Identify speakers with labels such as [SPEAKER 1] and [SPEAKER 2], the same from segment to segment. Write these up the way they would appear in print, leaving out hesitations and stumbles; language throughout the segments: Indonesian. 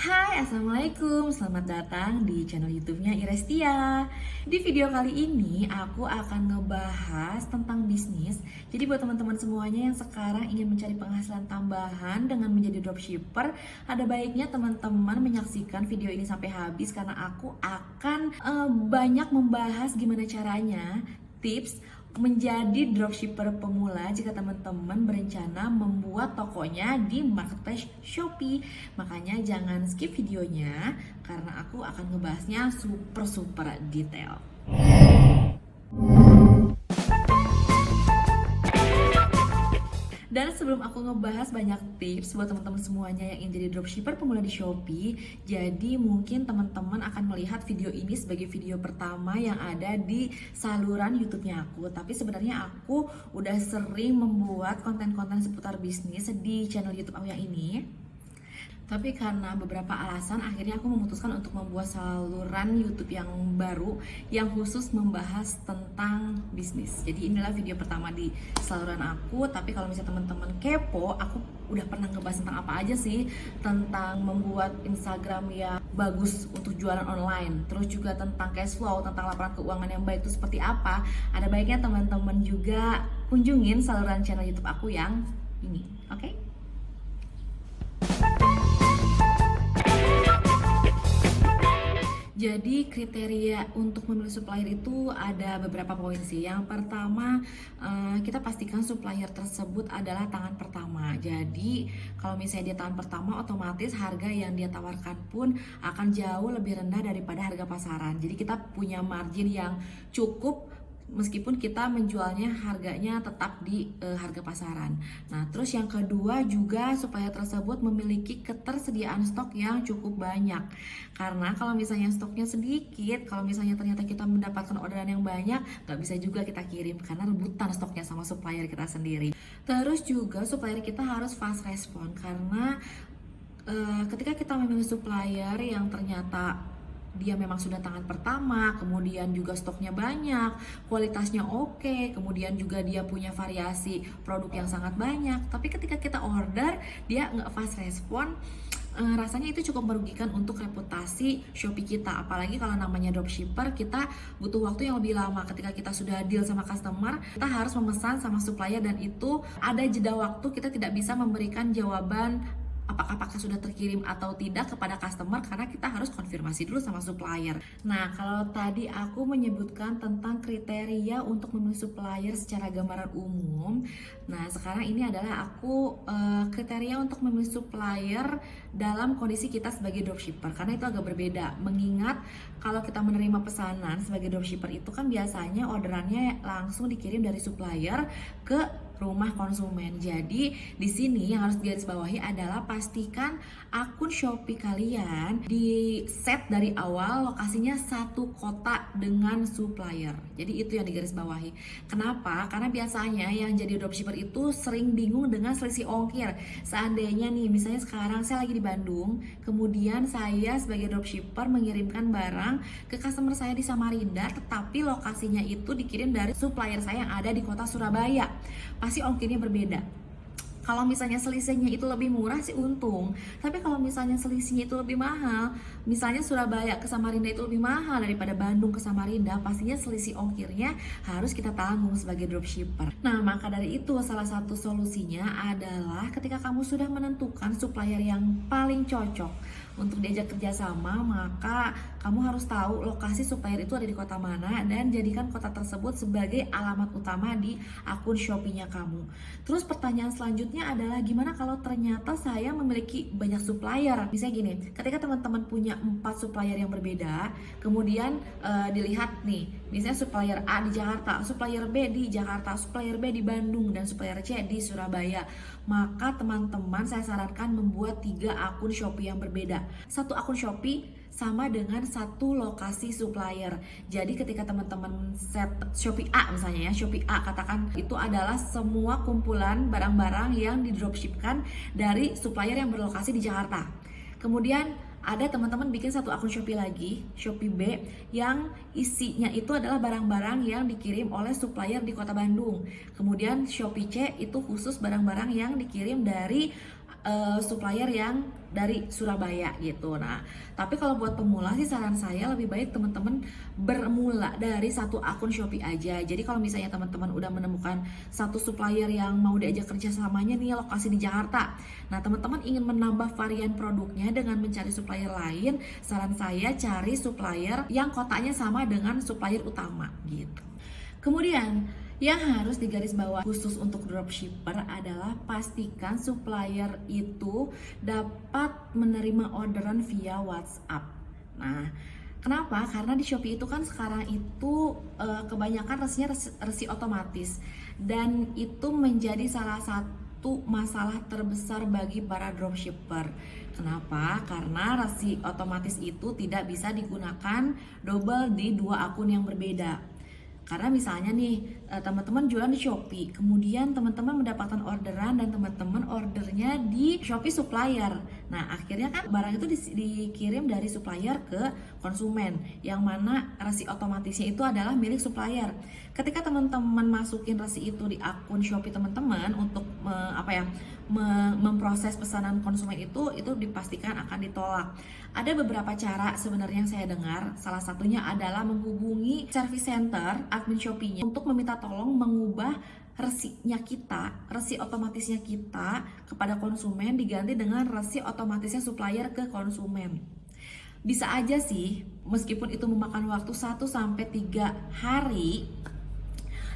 [SPEAKER 1] Hai, Assalamualaikum. Selamat datang di channel YouTube-nya Irestia. Di video kali ini aku akan ngebahas tentang bisnis. Jadi buat teman-teman semuanya yang sekarang ingin mencari penghasilan tambahan dengan menjadi dropshipper, ada baiknya teman-teman menyaksikan video ini sampai habis karena aku akan banyak membahas gimana caranya tips menjadi dropshipper pemula jika teman-teman berencana membuat tokonya di marketplace Shopee. Makanya jangan skip videonya karena aku akan ngebahasnya super detail. Dan sebelum aku ngebahas banyak tips buat teman-teman semuanya yang ingin jadi dropshipper pemula di Shopee, jadi mungkin teman-teman akan melihat video ini sebagai video pertama yang ada di saluran YouTube-nya aku. Tapi sebenarnya aku udah sering membuat konten-konten seputar bisnis di channel YouTube aku yang ini. Tapi karena beberapa alasan akhirnya aku memutuskan untuk membuat saluran YouTube yang baru yang khusus membahas tentang bisnis. Jadi inilah video pertama di saluran aku. Tapi kalau misalnya teman-teman kepo, aku udah pernah ngebahas tentang apa aja sih, tentang membuat Instagram yang bagus untuk jualan online, terus juga tentang cash flow, tentang laporan keuangan yang baik itu seperti apa. Ada baiknya teman-teman juga kunjungin saluran channel YouTube aku yang ini, oke? Jadi kriteria untuk memilih supplier itu ada beberapa poin sih. Yang pertama, kita pastikan supplier tersebut adalah tangan pertama. Jadi kalau misalnya dia tangan pertama, otomatis harga yang dia tawarkan pun akan jauh lebih rendah daripada harga pasaran. Jadi kita punya margin yang cukup meskipun kita menjualnya harganya tetap di harga pasaran. Nah, terus yang kedua juga supplier tersebut memiliki ketersediaan stok yang cukup banyak. Karena kalau misalnya stoknya sedikit, kalau misalnya ternyata kita mendapatkan orderan yang banyak, nggak bisa juga kita kirim karena rebutan stoknya sama supplier kita sendiri. Terus juga supplier kita harus fast respon karena ketika kita memilih supplier yang ternyata dia memang sudah tangan pertama, kemudian juga stoknya banyak, kualitasnya oke, kemudian juga dia punya variasi produk yang sangat banyak. Tapi ketika kita order, dia nggak fast respon, rasanya itu cukup merugikan untuk reputasi Shopee kita. Apalagi kalau namanya dropshipper, kita butuh waktu yang lebih lama. Ketika kita sudah deal sama customer, kita harus memesan sama supplier dan itu ada jeda waktu, kita tidak bisa memberikan jawaban apakah sudah terkirim atau tidak kepada customer karena kita harus konfirmasi dulu sama supplier. Nah, kalau tadi aku menyebutkan tentang kriteria untuk memilih supplier secara gambaran umum, nah sekarang ini adalah aku kriteria untuk memilih supplier dalam kondisi kita sebagai dropshipper karena itu agak berbeda. Mengingat kalau kita menerima pesanan sebagai dropshipper itu kan biasanya orderannya langsung dikirim dari supplier ke rumah konsumen. Jadi di sini yang harus digarisbawahi adalah pastikan akun Shopee kalian di set dari awal lokasinya satu kota dengan supplier. Jadi itu yang digarisbawahi. Kenapa? Karena biasanya yang jadi dropshipper itu sering bingung dengan selisih ongkir. Seandainya nih, misalnya sekarang saya lagi di Bandung, kemudian saya sebagai dropshipper mengirimkan barang ke customer saya di Samarinda, tetapi lokasinya itu dikirim dari supplier saya yang ada di kota Surabaya. Pasti ongkirnya berbeda. Kalau misalnya selisihnya itu lebih murah sih untung. Tapi kalau misalnya selisihnya itu lebih mahal, misalnya Surabaya ke Samarinda itu lebih mahal daripada Bandung ke Samarinda, pastinya selisih ongkirnya harus kita tanggung sebagai dropshipper. Nah, maka dari itu salah satu solusinya adalah ketika kamu sudah menentukan supplier yang paling cocok untuk diajak kerjasama, maka kamu harus tahu lokasi supplier itu ada di kota mana dan jadikan kota tersebut sebagai alamat utama di akun Shopee-nya kamu. Terus pertanyaan selanjutnya adalah gimana kalau ternyata saya memiliki banyak supplier? Misalnya gini, ketika teman-teman punya 4 supplier yang berbeda, kemudian dilihat nih, misalnya supplier A di Jakarta, supplier B di Jakarta, supplier B di Bandung, dan supplier C di Surabaya. Maka teman-teman saya sarankan membuat 3 akun Shopee yang berbeda. Satu akun Shopee sama dengan satu lokasi supplier. Jadi ketika teman-teman set Shopee A misalnya ya, Shopee A katakan itu adalah semua kumpulan barang-barang yang didropshipkan dari supplier yang berlokasi di Jakarta. Kemudian ada teman-teman bikin satu akun Shopee lagi, Shopee B, yang isinya itu adalah barang-barang yang dikirim oleh supplier di Kota Bandung. Kemudian Shopee C itu khusus barang-barang yang dikirim dari supplier yang dari Surabaya gitu. Nah, tapi kalau buat pemula sih saran saya lebih baik teman-teman bermula dari satu akun Shopee aja. Jadi kalau misalnya teman-teman udah menemukan satu supplier yang mau diajak kerja samanya nih lokasi di Jakarta. Nah, teman-teman ingin menambah varian produknya dengan mencari supplier lain, saran saya cari supplier yang kotanya sama dengan supplier utama gitu. Kemudian yang harus digarisbawahi khusus untuk dropshipper adalah pastikan supplier itu dapat menerima orderan via WhatsApp. Nah, kenapa? Karena di Shopee itu kan sekarang itu kebanyakan resi otomatis, dan itu menjadi salah satu masalah terbesar bagi para dropshipper. Kenapa? Karena resi otomatis itu tidak bisa digunakan double di dua akun yang berbeda. Karena misalnya nih teman-teman jualan di Shopee, kemudian teman-teman mendapatkan orderan dan teman-teman ordernya di Shopee supplier. Nah, akhirnya kan barang itu dikirim dari supplier ke konsumen, yang mana resi otomatisnya itu adalah milik supplier. Ketika teman-teman masukin resi itu di akun Shopee teman-teman untuk memproses pesanan konsumen itu dipastikan akan ditolak. Ada beberapa cara sebenarnya yang saya dengar, salah satunya adalah menghubungi service center admin Shopee-nya untuk meminta tolong mengubah resinya kita, resi otomatisnya kita kepada konsumen diganti dengan resi otomatisnya supplier ke konsumen. Bisa aja sih, meskipun itu memakan waktu 1-3 hari,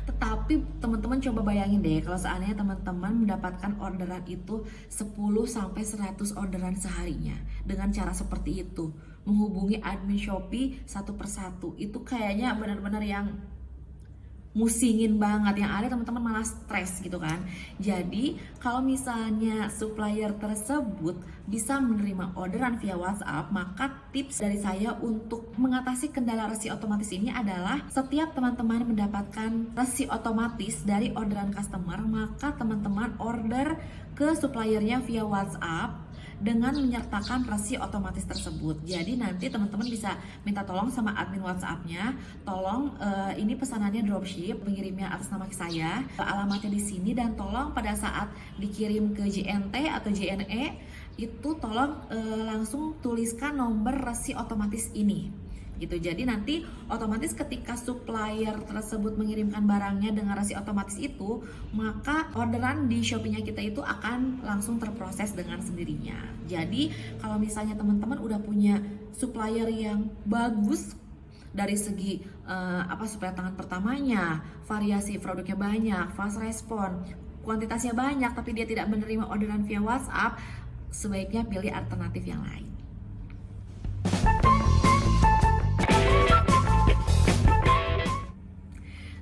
[SPEAKER 1] tetapi teman-teman coba bayangin deh kalau seandainya teman-teman mendapatkan orderan itu 10-100 orderan seharinya dengan cara seperti itu, menghubungi admin Shopee satu persatu, itu kayaknya benar-benar yang musingin banget, yang ada teman-teman malah stres gitu kan. Jadi kalau misalnya supplier tersebut bisa menerima orderan via WhatsApp, maka tips dari saya untuk mengatasi kendala resi otomatis ini adalah setiap teman-teman mendapatkan resi otomatis dari orderan customer, maka teman-teman order ke suppliernya via WhatsApp dengan menyertakan resi otomatis tersebut. Jadi nanti teman-teman bisa minta tolong sama admin WhatsApp-nya, tolong ini pesanannya dropship, pengirimnya atas nama saya, alamatnya di sini, dan tolong pada saat dikirim ke JNT atau JNE itu tolong langsung tuliskan nomor resi otomatis ini. Gitu. Jadi nanti otomatis ketika supplier tersebut mengirimkan barangnya dengan resi otomatis itu, maka orderan di Shopee-nya kita itu akan langsung terproses dengan sendirinya. Jadi kalau misalnya teman-teman udah punya supplier yang bagus dari segi supplier tangan pertamanya, variasi produknya banyak, fast respon, kuantitasnya banyak, tapi dia tidak menerima orderan via WhatsApp, sebaiknya pilih alternatif yang lain.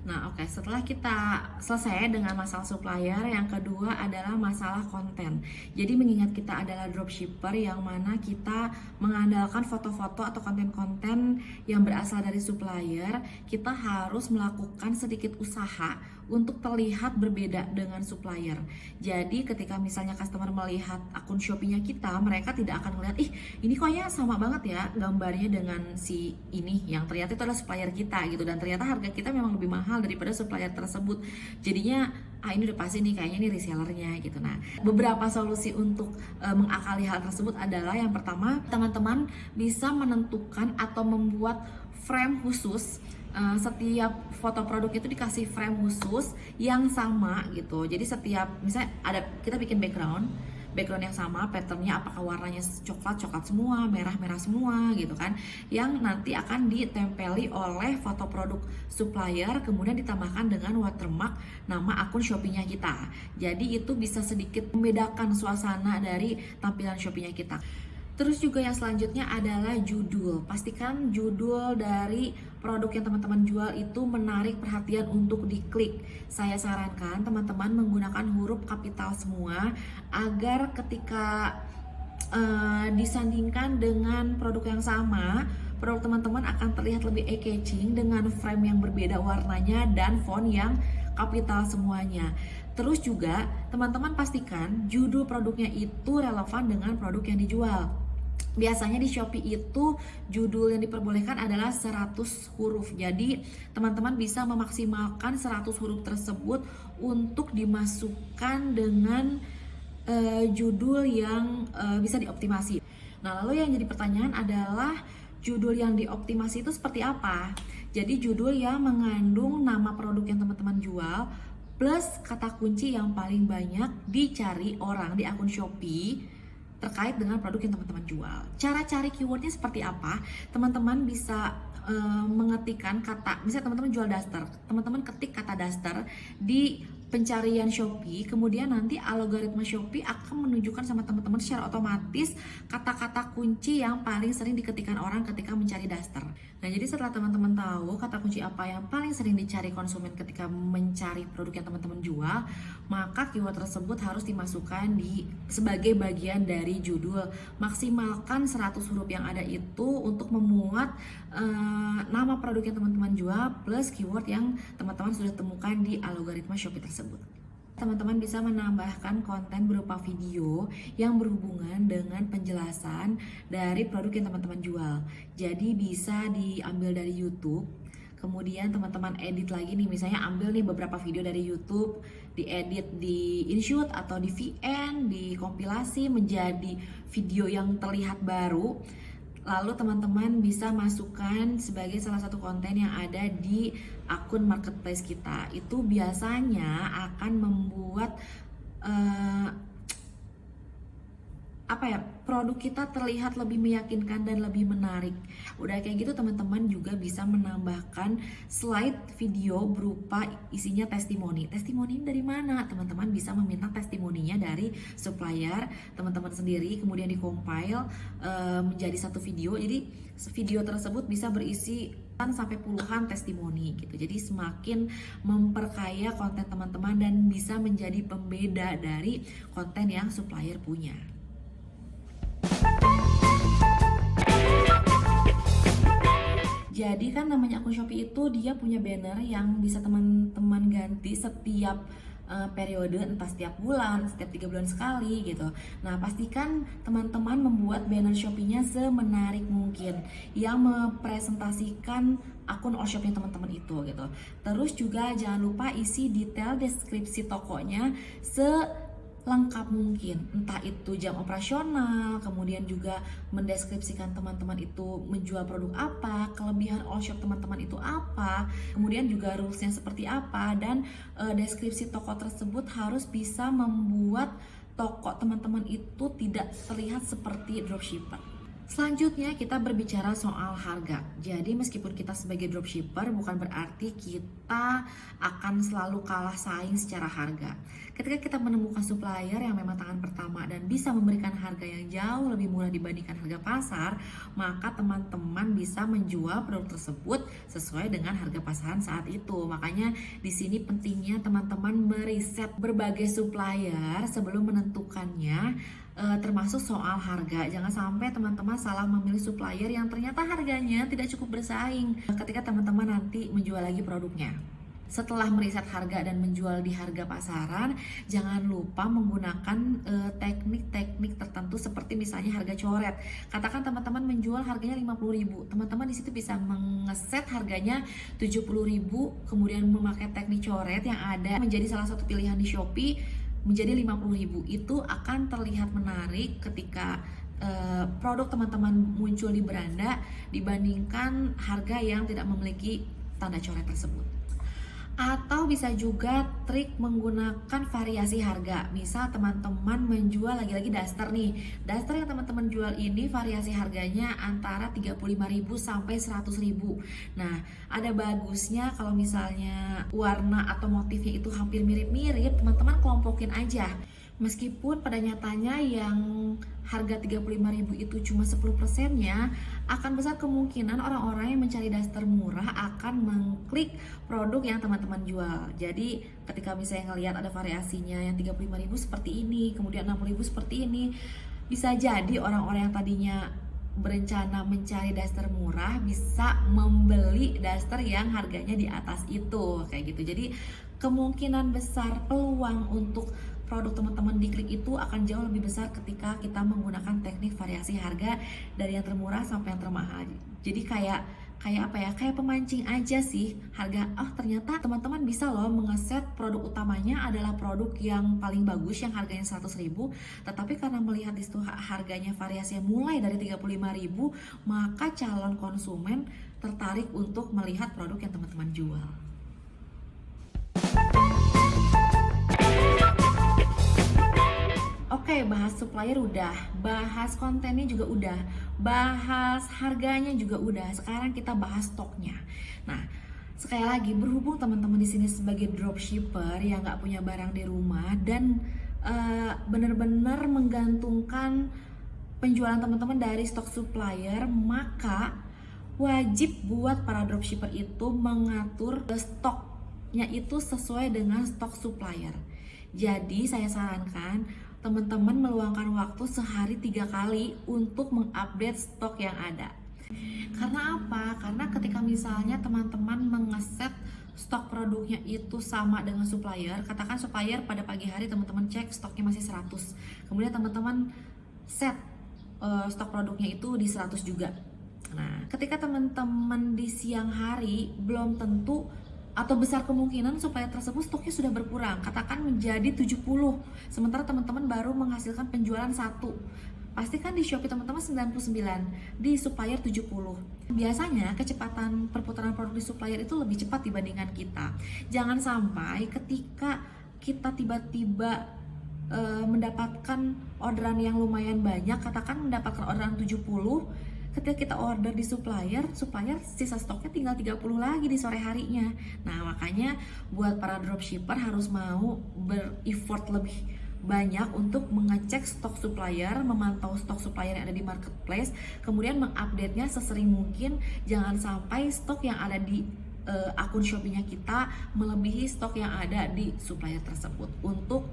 [SPEAKER 1] Nah, oke, setelah kita selesai dengan masalah supplier, yang kedua adalah masalah konten. Jadi mengingat kita adalah dropshipper yang mana kita mengandalkan foto-foto atau konten-konten yang berasal dari supplier, kita harus melakukan sedikit usaha untuk terlihat berbeda dengan supplier. Jadi ketika misalnya customer melihat akun Shopee-nya kita, mereka tidak akan melihat, ih ini kok ya sama banget ya gambarnya dengan si ini, yang ternyata itu adalah supplier kita gitu, dan ternyata harga kita memang lebih mahal daripada supplier tersebut. Jadinya ini udah pasti nih kayaknya ini resellernya gitu. Nah, beberapa solusi untuk mengakali hal tersebut adalah yang pertama, teman-teman bisa menentukan atau membuat frame khusus. Setiap foto produk itu dikasih frame khusus yang sama gitu. Jadi setiap misalnya kita bikin background yang sama, patternnya apakah warnanya coklat semua, merah semua gitu kan, yang nanti akan ditempeli oleh foto produk supplier, kemudian ditambahkan dengan watermark nama akun Shopee-nya kita. Jadi itu bisa sedikit membedakan suasana dari tampilan Shopee-nya kita. Terus juga yang selanjutnya adalah judul. Pastikan judul dari produk yang teman-teman jual itu menarik perhatian untuk diklik. Saya sarankan teman-teman menggunakan huruf kapital semua agar ketika disandingkan dengan produk yang sama, produk teman-teman akan terlihat lebih eye-catching dengan frame yang berbeda warnanya dan font yang kapital semuanya. Terus juga teman-teman pastikan judul produknya itu relevan dengan produk yang dijual. Biasanya di Shopee itu judul yang diperbolehkan adalah 100 huruf. Jadi teman-teman bisa memaksimalkan 100 huruf tersebut untuk dimasukkan dengan judul yang bisa dioptimasi. Nah, lalu yang jadi pertanyaan adalah judul yang dioptimasi itu seperti apa? Jadi judul yang mengandung nama produk yang teman-teman jual plus kata kunci yang paling banyak dicari orang di akun Shopee terkait dengan produk yang teman-teman jual. Cara cari keywordnya seperti apa? Teman-teman bisa mengetikkan kata, misalnya teman-teman jual daster, teman-teman ketik kata daster di pencarian Shopee, kemudian nanti algoritma Shopee akan menunjukkan sama teman-teman secara otomatis kata-kata kunci yang paling sering diketikkan orang ketika mencari daster. Nah, jadi setelah teman-teman tahu kata kunci apa yang paling sering dicari konsumen ketika mencari produk yang teman-teman jual, maka keyword tersebut harus dimasukkan sebagai bagian dari judul. Maksimalkan 100 huruf yang ada itu untuk memuat nama produk yang teman-teman jual plus keyword yang teman-teman sudah temukan di algoritma Shopee tersebut. Teman-teman bisa menambahkan konten berupa video yang berhubungan dengan penjelasan dari produk yang teman-teman jual. Jadi bisa diambil dari YouTube, kemudian teman-teman edit lagi nih, misalnya ambil nih beberapa video dari YouTube, diedit di InShoot atau di VN, dikompilasi menjadi video yang terlihat baru. Lalu teman-teman bisa masukkan sebagai salah satu konten yang ada di akun marketplace kita. Itu biasanya akan membuat produk kita terlihat lebih meyakinkan dan lebih menarik. Udah kayak gitu teman-teman juga bisa menambahkan slide video berupa isinya testimoni. Testimoni dari mana? Teman-teman bisa meminta testimoninya dari supplier teman-teman sendiri, kemudian dikompile menjadi satu video. Jadi video tersebut bisa berisi sampai puluhan testimoni gitu. Jadi semakin memperkaya konten teman-teman dan bisa menjadi pembeda dari konten yang supplier punya. Jadi kan namanya akun Shopee itu dia punya banner yang bisa teman-teman ganti setiap periode, entah setiap bulan, setiap 3 bulan sekali gitu. Nah, pastikan teman-teman membuat banner Shopee-nya semenarik mungkin yang mempresentasikan akun all shop-nya teman-teman itu gitu. Terus juga jangan lupa isi detail deskripsi tokonya lengkap mungkin, entah itu jam operasional, kemudian juga mendeskripsikan teman-teman itu menjual produk apa, kelebihan all shop teman-teman itu apa, kemudian juga rulesnya seperti apa, dan deskripsi toko tersebut harus bisa membuat toko teman-teman itu tidak terlihat seperti dropshipper. Selanjutnya kita berbicara soal harga. Jadi meskipun kita sebagai dropshipper bukan berarti kita akan selalu kalah saing secara harga. Ketika kita menemukan supplier yang memang tangan pertama dan bisa memberikan harga yang jauh lebih murah dibandingkan harga pasar, maka teman-teman bisa menjual produk tersebut sesuai dengan harga pasaran saat itu. Makanya di sini pentingnya teman-teman meriset berbagai supplier sebelum menentukannya, termasuk soal harga. Jangan sampai teman-teman salah memilih supplier yang ternyata harganya tidak cukup bersaing ketika teman-teman nanti menjual lagi produknya. Setelah meriset harga dan menjual di harga pasaran, jangan lupa menggunakan teknik-teknik tertentu seperti misalnya harga coret. Katakan teman-teman menjual harganya 50.000, teman-teman di situ bisa mengeset harganya 70.000, kemudian memakai teknik coret yang ada menjadi salah satu pilihan di Shopee menjadi 50.000. Itu akan terlihat menarik ketika produk teman-teman muncul di beranda dibandingkan harga yang tidak memiliki tanda coret tersebut. Atau bisa juga trik menggunakan variasi harga. Misal teman-teman menjual lagi-lagi daster nih. Daster yang teman-teman jual ini variasi harganya antara 35.000 sampai 100.000. Nah, ada bagusnya kalau misalnya warna atau motifnya itu hampir mirip-mirip, teman-teman kelompokin aja. Meskipun pada nyatanya yang harga 35.000 itu cuma 10%-nya, akan besar kemungkinan orang-orang yang mencari daster murah akan mengklik produk yang teman-teman jual. Jadi ketika misalnya ngelihat ada variasinya yang 35.000 seperti ini, kemudian 60.000 seperti ini, bisa jadi orang-orang yang tadinya berencana mencari daster murah bisa membeli daster yang harganya di atas itu, kayak gitu. Jadi kemungkinan besar peluang untuk produk teman-teman diklik itu akan jauh lebih besar ketika kita menggunakan teknik variasi harga dari yang termurah sampai yang termahal. Jadi kayak apa ya, kayak pemancing aja sih harga. Ternyata teman-teman bisa loh mengeset produk utamanya adalah produk yang paling bagus yang harganya 100.000, tetapi karena melihat di situ harganya variasinya mulai dari 35.000, maka calon konsumen tertarik untuk melihat produk yang teman-teman jual. Oke, bahas supplier udah, bahas kontennya juga udah, bahas harganya juga udah. Sekarang kita bahas stoknya. Nah, sekali lagi berhubung teman-teman di sini sebagai dropshipper yang nggak punya barang di rumah dan benar-benar menggantungkan penjualan teman-teman dari stok supplier, maka wajib buat para dropshipper itu mengatur stoknya itu sesuai dengan stok supplier. Jadi saya sarankan teman-teman meluangkan waktu sehari 3 kali untuk mengupdate stok yang ada. Karena apa? Karena ketika misalnya teman-teman mengeset stok produknya itu sama dengan supplier, katakan supplier pada pagi hari teman-teman cek stoknya masih 100, kemudian teman-teman set stok produknya itu di 100 juga. Nah, ketika teman-teman di siang hari belum tentu atau besar kemungkinan supplier tersebut stoknya sudah berkurang, katakan menjadi 70, sementara teman-teman baru menghasilkan penjualan 1. Pastikan di Shopee teman-teman 99, di supplier 70. Biasanya kecepatan perputaran produk di supplier itu lebih cepat dibandingkan kita. Jangan sampai ketika kita tiba-tiba mendapatkan orderan yang lumayan banyak, katakan mendapatkan orderan 70, ketika kita order di supplier sisa stoknya tinggal 30 lagi di sore harinya. Nah, makanya buat para dropshipper harus mau ber-effort lebih banyak untuk mengecek stok supplier, memantau stok supplier yang ada di marketplace, kemudian mengupdate-nya sesering mungkin. Jangan sampai stok yang ada di akun Shopee-nya kita melebihi stok yang ada di supplier tersebut untuk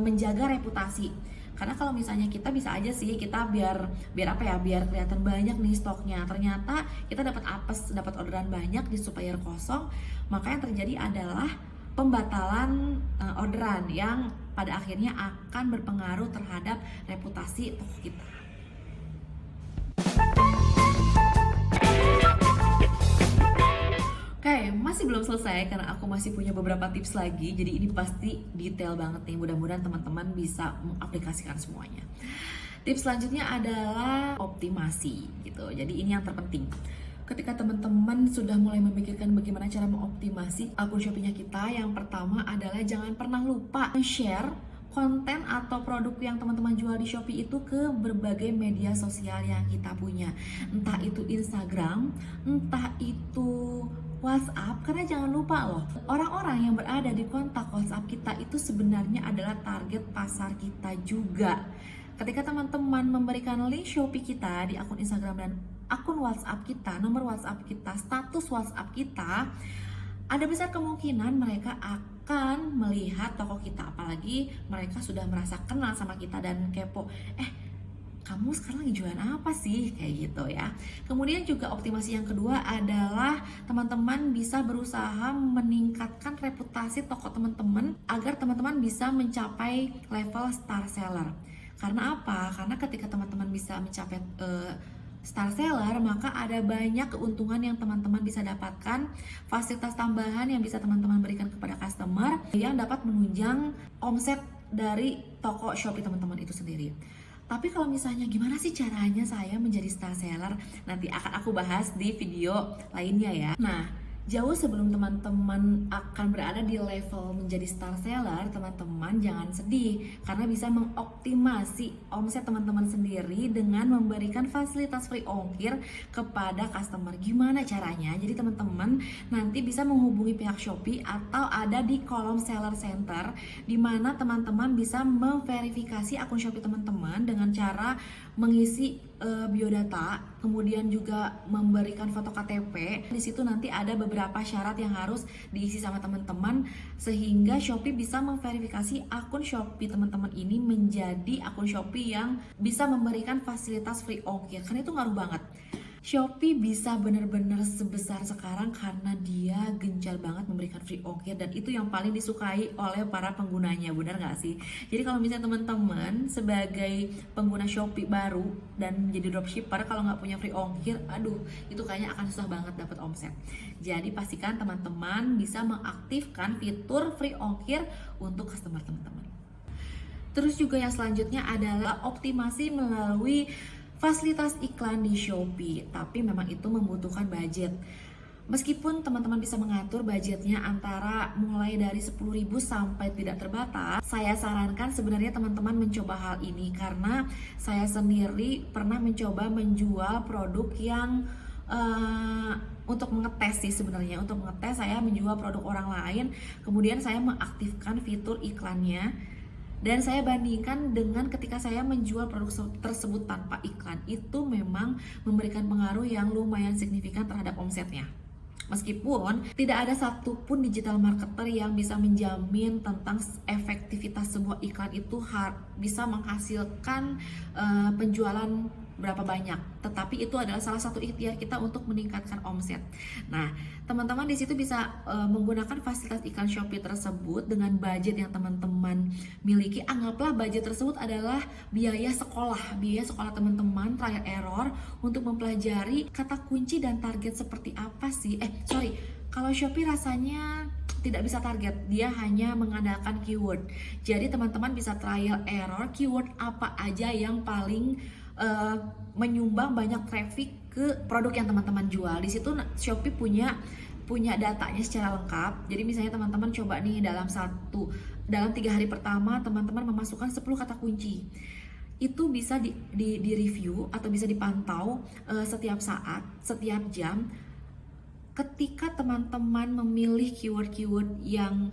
[SPEAKER 1] menjaga reputasi. Karena kalau misalnya kita bisa aja sih kita biar kelihatan banyak nih stoknya, ternyata kita dapat apes, dapat orderan banyak di supplier kosong, maka yang terjadi adalah pembatalan orderan yang pada akhirnya akan berpengaruh terhadap reputasi toko kita. Oke, masih belum selesai karena aku masih punya beberapa tips lagi. Jadi ini pasti detail banget nih. Mudah-mudahan teman-teman bisa mengaplikasikan semuanya. Tips selanjutnya adalah optimasi gitu. Jadi ini yang terpenting. Ketika teman-teman sudah mulai memikirkan bagaimana cara mengoptimasi akun Shopee-nya kita, yang pertama adalah jangan pernah lupa share konten atau produk yang teman-teman jual di Shopee itu ke berbagai media sosial yang kita punya. Entah itu Instagram, entah itu WhatsApp, karena jangan lupa loh, orang-orang yang berada di kontak WhatsApp kita itu sebenarnya adalah target pasar kita juga. Ketika teman-teman memberikan link Shopee kita di akun Instagram dan akun WhatsApp kita, nomor WhatsApp kita, status WhatsApp kita, ada besar kemungkinan mereka akan melihat toko kita, apalagi mereka sudah merasa kenal sama kita dan kepo, kamu sekarang lagi jualan apa sih? Kayak gitu ya. Kemudian juga optimasi yang kedua adalah teman-teman bisa berusaha meningkatkan reputasi toko teman-teman agar teman-teman bisa mencapai level star seller. Karena apa? Karena ketika teman-teman bisa mencapai star seller, maka ada banyak keuntungan yang teman-teman bisa dapatkan, fasilitas tambahan yang bisa teman-teman berikan kepada customer yang dapat menunjang omset dari toko Shopee teman-teman itu sendiri. Tapi kalau misalnya gimana sih caranya saya menjadi star seller, nanti akan aku bahas di video lainnya ya. Nah, jauh sebelum teman-teman akan berada di level menjadi star seller, teman-teman jangan sedih karena bisa mengoptimasi omset teman-teman sendiri dengan memberikan fasilitas free ongkir kepada customer. Gimana caranya? Jadi teman-teman nanti bisa menghubungi pihak Shopee atau ada di kolom seller center, di mana teman-teman bisa memverifikasi akun Shopee teman-teman dengan cara mengisi biodata, kemudian juga memberikan foto KTP. Di situ nanti ada beberapa syarat yang harus diisi sama teman-teman sehingga Shopee bisa memverifikasi akun Shopee teman-teman ini menjadi akun Shopee yang bisa memberikan fasilitas free ongkir. Karena itu ngaruh banget. Shopee bisa benar-benar sebesar sekarang karena dia gencar banget memberikan free ongkir, dan itu yang paling disukai oleh para penggunanya, benar nggak sih? Jadi kalau misalnya teman-teman sebagai pengguna Shopee baru dan menjadi dropshipper, kalau nggak punya free ongkir, aduh itu kayaknya akan susah banget dapat omset. Jadi pastikan teman-teman bisa mengaktifkan fitur free ongkir untuk customer teman-teman. Terus juga yang selanjutnya adalah optimasi melalui fasilitas iklan di Shopee, tapi memang itu membutuhkan budget. Meskipun teman-teman bisa mengatur budgetnya antara mulai dari 10.000 sampai tidak terbatas, saya sarankan sebenarnya teman-teman mencoba hal ini karena saya sendiri pernah mencoba menjual produk yang untuk mengetes sih sebenarnya. Untuk mengetes saya menjual produk orang lain, kemudian saya mengaktifkan fitur iklannya. Dan saya bandingkan dengan ketika saya menjual produk tersebut tanpa iklan, itu memang memberikan pengaruh yang lumayan signifikan terhadap omsetnya. Meskipun tidak ada satupun digital marketer yang bisa menjamin tentang efektivitas sebuah iklan itu bisa menghasilkan penjualan berapa banyak, tetapi itu adalah salah satu ikhtiar kita untuk meningkatkan omset. Nah, teman-teman di situ bisa menggunakan fasilitas iklan Shopee tersebut dengan budget yang teman-teman miliki. Anggaplah budget tersebut adalah biaya sekolah teman-teman, trial error untuk mempelajari kata kunci dan target seperti apa sih. Kalau Shopee rasanya tidak bisa target, dia hanya mengandalkan keyword. Jadi teman-teman bisa trial error keyword apa aja yang paling menyumbang banyak traffic ke produk yang teman-teman jual. Di situ Shopee punya datanya secara lengkap. Jadi misalnya teman-teman coba nih dalam 3 hari pertama teman-teman memasukkan 10 kata kunci. Itu bisa di review atau bisa dipantau setiap saat, setiap jam. Ketika teman-teman memilih keyword-keyword yang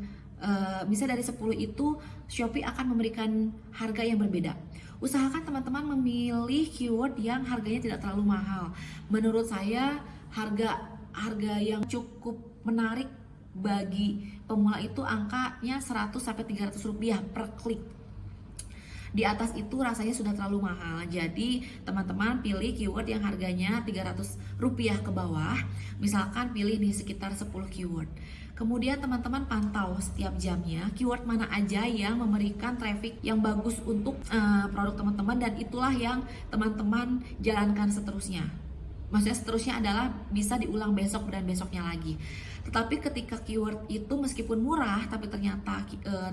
[SPEAKER 1] misalnya dari 10 itu, Shopee akan memberikan harga yang berbeda. Usahakan teman-teman memilih keyword yang harganya tidak terlalu mahal. Menurut saya harga yang cukup menarik bagi pemula itu angkanya 100-300 rupiah per klik. Di atas itu rasanya sudah terlalu mahal. Jadi teman-teman pilih keyword yang harganya 300 rupiah ke bawah. Misalkan pilih nih sekitar 10 keyword. Kemudian teman-teman pantau setiap jamnya keyword mana aja yang memberikan traffic yang bagus untuk produk teman-teman, dan itulah yang teman-teman jalankan seterusnya. Maksudnya seterusnya adalah bisa diulang besok dan besoknya lagi. Tetapi ketika keyword itu meskipun murah tapi ternyata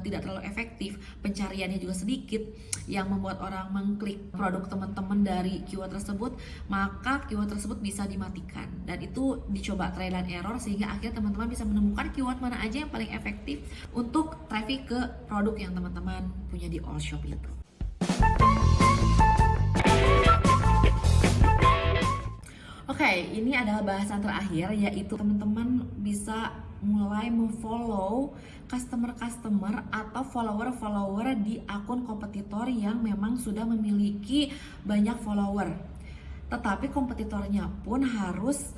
[SPEAKER 1] tidak terlalu efektif, pencariannya juga sedikit yang membuat orang mengklik produk teman-teman dari keyword tersebut, maka keyword tersebut bisa dimatikan. Dan itu dicoba trial and error sehingga akhirnya teman-teman bisa menemukan keyword mana aja yang paling efektif untuk traffic ke produk yang teman-teman punya di All Shop itu. Oke, ini adalah bahasan terakhir, yaitu teman-teman bisa mulai memfollow customer atau follower di akun kompetitor yang memang sudah memiliki banyak follower. Tetapi kompetitornya pun harus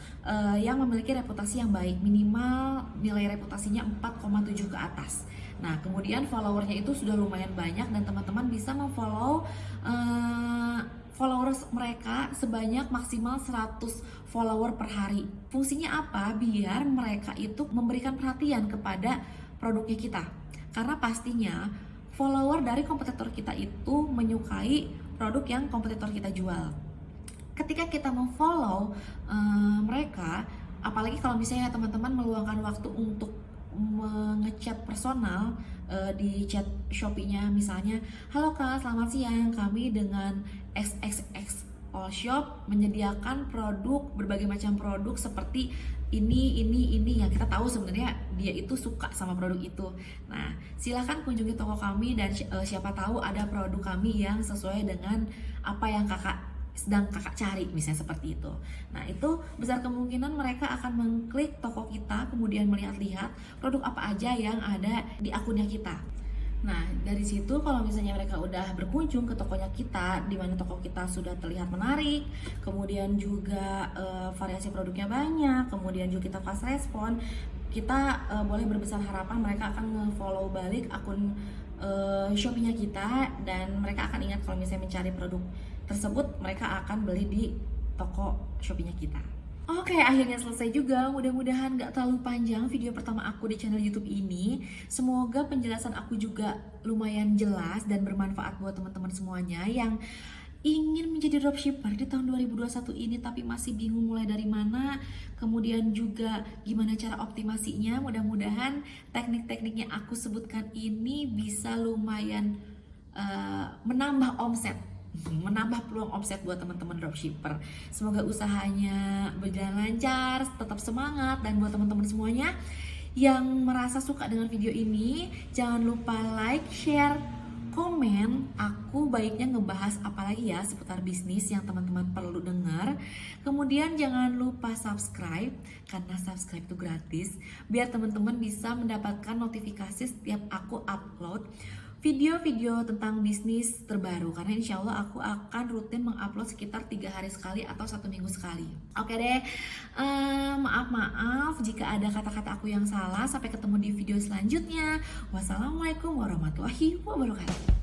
[SPEAKER 1] yang memiliki reputasi yang baik, minimal nilai reputasinya 4,7 ke atas. Nah, kemudian followernya itu sudah lumayan banyak dan teman-teman bisa memfollow followers mereka sebanyak maksimal 100 follower per hari. Fungsinya apa? Biar mereka itu memberikan perhatian kepada produknya kita. Karena pastinya follower dari kompetitor kita itu menyukai produk yang kompetitor kita jual. Ketika kita memfollow mereka, apalagi kalau misalnya teman-teman meluangkan waktu untuk mengechat personal di chat Shopee-nya, misalnya, "Halo Kak, selamat siang. Kami dengan XXX All Shop menyediakan berbagai macam produk seperti ini yang kita tahu sebenarnya dia itu suka sama produk itu. Nah, silahkan kunjungi toko kami dan siapa tahu ada produk kami yang sesuai dengan apa yang kakak cari," misalnya seperti itu. Nah, itu besar kemungkinan mereka akan mengklik toko kita, kemudian melihat-lihat produk apa aja yang ada di akunnya kita. Nah, dari situ kalau misalnya mereka udah berkunjung ke tokonya kita, di mana toko kita sudah terlihat menarik, kemudian juga variasi produknya banyak, kemudian juga kita fast respon, kita boleh berbesar harapan mereka akan nge-follow balik akun Shopee-nya kita, dan mereka akan ingat kalau misalnya mencari produk tersebut mereka akan beli di toko Shopee-nya kita. Oke, akhirnya selesai juga. Mudah-mudahan gak terlalu panjang video pertama aku di channel YouTube ini. Semoga penjelasan aku juga lumayan jelas dan bermanfaat buat teman-teman semuanya yang ingin menjadi dropshipper di tahun 2021 ini tapi masih bingung mulai dari mana, kemudian juga gimana cara optimasinya. Mudah-mudahan teknik-teknik yang aku sebutkan ini bisa lumayan menambah omset, menambah peluang omset buat teman-teman dropshipper. Semoga usahanya berjalan lancar, tetap semangat, dan buat teman-teman semuanya yang merasa suka dengan video ini, jangan lupa like, share, komen. Aku baiknya ngebahas apa lagi ya seputar bisnis yang teman-teman perlu dengar. Kemudian jangan lupa subscribe, karena subscribe itu gratis, biar teman-teman bisa mendapatkan notifikasi setiap aku upload video-video tentang bisnis terbaru, karena insya Allah aku akan rutin mengupload sekitar 3 hari sekali atau 1 minggu sekali. Oke deh, maaf jika ada kata-kata aku yang salah. Sampai ketemu di video selanjutnya. Wassalamualaikum warahmatullahi wabarakatuh.